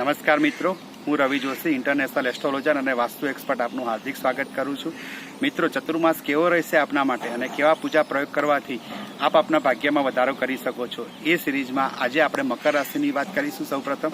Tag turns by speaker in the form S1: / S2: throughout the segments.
S1: નમસ્કાર મિત્રો, હું રવિ જોશી, ઇન્ટરનેશનલ એસ્ટ્રોલોજર અને વાસ્તુ એક્સપર્ટ આપનું હાર્દિક સ્વાગત કરું છું. મિત્રો, ચતુર્માસ કેવો રહેશે આપના માટે અને કેવા પૂજા પ્રયોગ કરવાથી આપ આપના ભાગ્યમાં વધારો કરી શકો છો, એ સિરીઝમાં આજે આપણે મકર રાશિની વાત કરીશું. સૌપ્રથમ,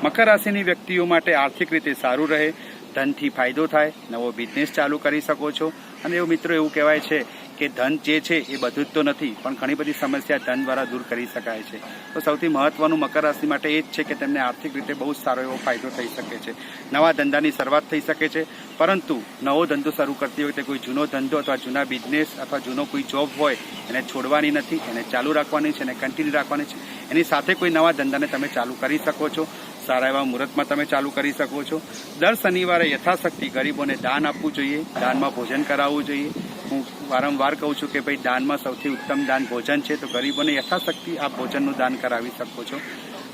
S1: મકર રાશિની વ્યક્તિઓ માટે આર્થિક રીતે સારું રહે, ધનથી ફાયદો થાય, નવો બિઝનેસ ચાલુ કરી શકો છો. અને એવું મિત્રો એવું કહેવાય છે કે ધન જે છે એ બધું જ તો નથી, પણ ઘણી બધી સમસ્યા ધન દ્વારા દૂર કરી શકાય છે. તો સૌથી મહત્વનું મકર રાશિ માટે એ જ છે કે તેમને આર્થિક રીતે બહુ જ સારો એવો ફાયદો થઈ શકે છે. નવા ધંધાની શરૂઆત થઈ શકે છે, પરંતુ નવો ધંધો શરૂ કરતી વખતે કોઈ જૂનો ધંધો અથવા જૂના બિઝનેસ અથવા જૂનો કોઈ જોબ હોય એને છોડવાની નથી, એને ચાલુ રાખવાની છે, એને કન્ટિન્યુ રાખવાની છે. એની સાથે કોઈ નવા ધંધાને તમે ચાલુ કરી શકો છો. સારા એવા મુહૂર્તમાં તમે ચાલુ કરી શકો છો. દર શનિવારે યથાશક્તિ ગરીબોને દાન આપવું જોઈએ, દાનમાં ભોજન કરાવવું જોઈએ. હું વારંવાર કહું છું કે ભાઈ, દાનમાં સૌથી ઉત્તમ દાન ભોજન છે, તો ગરીબોને યથાશક્તિ આ ભોજનનું દાન કરાવી શકો છો.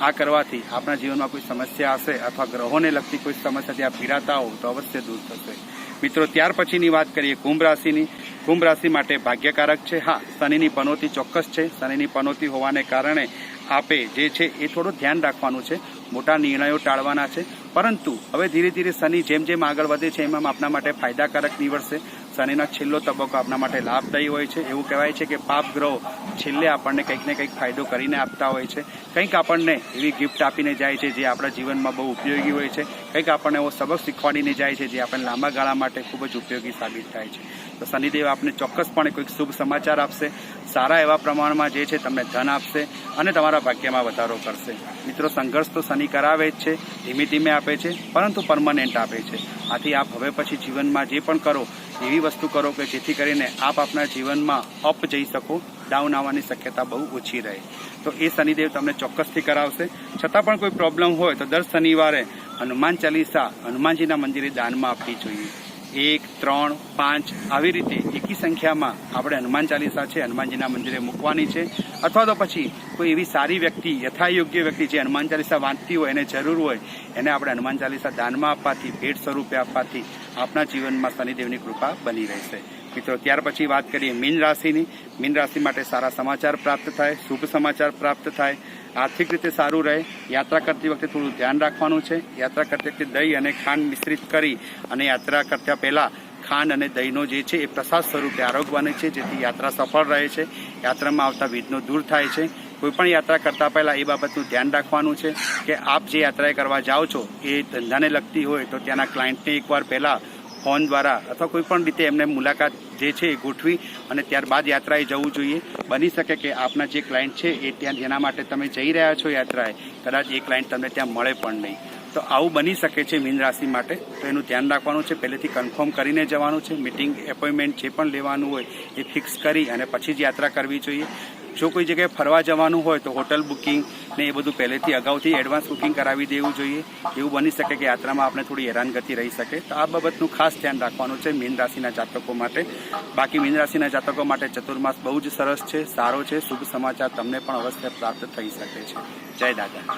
S1: આ કરવાથી આપણા જીવનમાં કોઈ સમસ્યા હશે અથવા ગ્રહોને લગતી કોઈ સમસ્યાથી આપ પીડાતા હો તો અવશ્ય દૂર થશે. મિત્રો, ત્યાર પછીની વાત કરીએ કુંભ રાશિની. કુંભ રાશિ માટે ભાગ્યકારક છે. હા, શનિની પનોતી ચોક્કસ છે. શનિની પનોતી હોવાને કારણે આપે જે છે એ થોડું ધ્યાન રાખવાનું છે, મોટા નિર્ણયો ટાળવાના છે. પરંતુ હવે ધીરે ધીરે શનિ જેમ જેમ આગળ વધે છે એમ આપના માટે ફાયદાકારક નીવડશે. શનિનો છેલ્લો તબક્કો આપના માટે લાભદાયી હોય છે. એવું કહેવાય છે કે પાપ ગ્રહો છેલ્લે આપણને કંઈક ને કંઈક ફાયદો કરીને આપતા હોય છે. કંઈક આપણને એવી ગિફ્ટ આપીને જાય છે જે આપણા જીવનમાં બહુ ઉપયોગી હોય છે. કંઈક આપણને એવો સબક શીખવાડીને જાય છે જે આપણને લાંબા ગાળા માટે ખૂબ જ ઉપયોગી સાબિત થાય છે. તો શનિદેવ આપને ચોક્કસપણે કોઈક શુભ સમાચાર આપશે, સારા એવા પ્રમાણમાં જે છે તમને ધન આપશે અને તમારા ભાગ્યમાં વધારો કરશે. મિત્રો, સંઘર્ષ તો શનિ કરાવે જ છે, ધીમે ધીમે આપે છે, પરંતુ પરમનન્ટ આપે છે. આથી આપ હવે પછી જીવનમાં જે પણ કરો એવી વસ્તુ કરો કે જેથી કરીને આપ આપના જીવનમાં અપ જઈ શકો, ડાઉન આવવાની શક્યતા બહુ ઓછી રહે. તો એ શનિદેવ તમને ચોક્કસથી કરાવશે. છતાં પણ કોઈ પ્રોબ્લેમ હોય તો દર શનિવારે હનુમાન ચાલીસા હનુમાનજીના મંદિરે દાનમાં આપવી જોઈએ. 1, 3, 5 આવી રીતે એકી સંખ્યામાં આપણે હનુમાન ચાલીસા છે હનુમાનજીના મંદિરે મૂકવાની છે. અથવા તો પછી કોઈ એવી સારી વ્યક્તિ, યથાયોગ્ય વ્યક્તિ જે હનુમાન ચાલીસા વાંચતી હોય, એને જરૂર હોય, એને આપણે હનુમાન ચાલીસા દાનમાં આપવાથી, ભેટ સ્વરૂપે આપવાથી આપના જીવનમાં શનિદેવની કૃપા બની રહેશે. મિત્રો, ત્યાર પછી વાત કરીએ મીન રાશિની. મીન રાશિ માટે સારા સમાચાર પ્રાપ્ત થાય, શુભ સમાચાર પ્રાપ્ત થાય, આર્થિક રીતે સારું રહે. યાત્રા કરતી વખતે થોડું ધ્યાન રાખવાનું છે. યાત્રા કરતી વખતે દહીં અને ખાંડ મિશ્રિત કરી અને યાત્રા કરતા પહેલા ખાંડ અને દહીંનો જે છે એ પ્રસાદ સ્વરૂપે આરોગ્ય બને છે, જેથી યાત્રા સફળ રહે છે. યાત્રામાં આવતા વિઘ્નો દૂર થાય છે. કોઈપણ યાત્રા કરતા પહેલા એ બાબતનું ધ્યાન રાખવાનું છે કે આપ જે યાત્રાએ કરવા જાઓ છો એ ધંધાને લગતી હોય તો ત્યાંના ક્લાયન્ટને એકવાર પહેલા ફોન દ્વારા અથવા કોઈ પણ રીતે એમને મુલાકાત જે છે એ ગોઠવી અને ત્યારબાદ યાત્રાએ જવું જોઈએ. બની શકે કે આપના જે ક્લાયન્ટ છે એ ત્યાં જેના માટે તમે જઈ રહ્યા છો યાત્રાએ, કદાચ એ ક્લાયન્ટ તમને ત્યાં મળે પણ નહીં. તો આવું બની શકે છે મીન રાશિ માટે. તો એનું ધ્યાન રાખવાનું છે, પહેલેથી કન્ફર્મ કરીને જવાનું છે. મિટિંગ, એપોઇન્ટમેન્ટ જે પણ લેવાનું હોય એ ફિક્સ કરી અને પછી જ યાત્રા કરવી જોઈએ. જો કોઈ જગ્યાએ ફરવા જવાનું હોય તો હોટલ બુકિંગ ને એ બધું પહેલેથી અગાઉથી એડવાન્સ બુકિંગ કરાવી દેવું જોઈએ. એવું બની શકે કે યાત્રામાં આપણે થોડી હેરાનગતિ રહી શકે. તો આ બાબતનું ખાસ ધ્યાન રાખવાનું છે મીન રાશિના જાતકો માટે. બાકી મીન રાશિના જાતકો માટે ચતુર્માસ બહુ જ સરસ છે, સારો છે. શુભ સમાચાર તમને પણ અવશ્ય પ્રાપ્ત થઈ શકે છે. જય દાદા.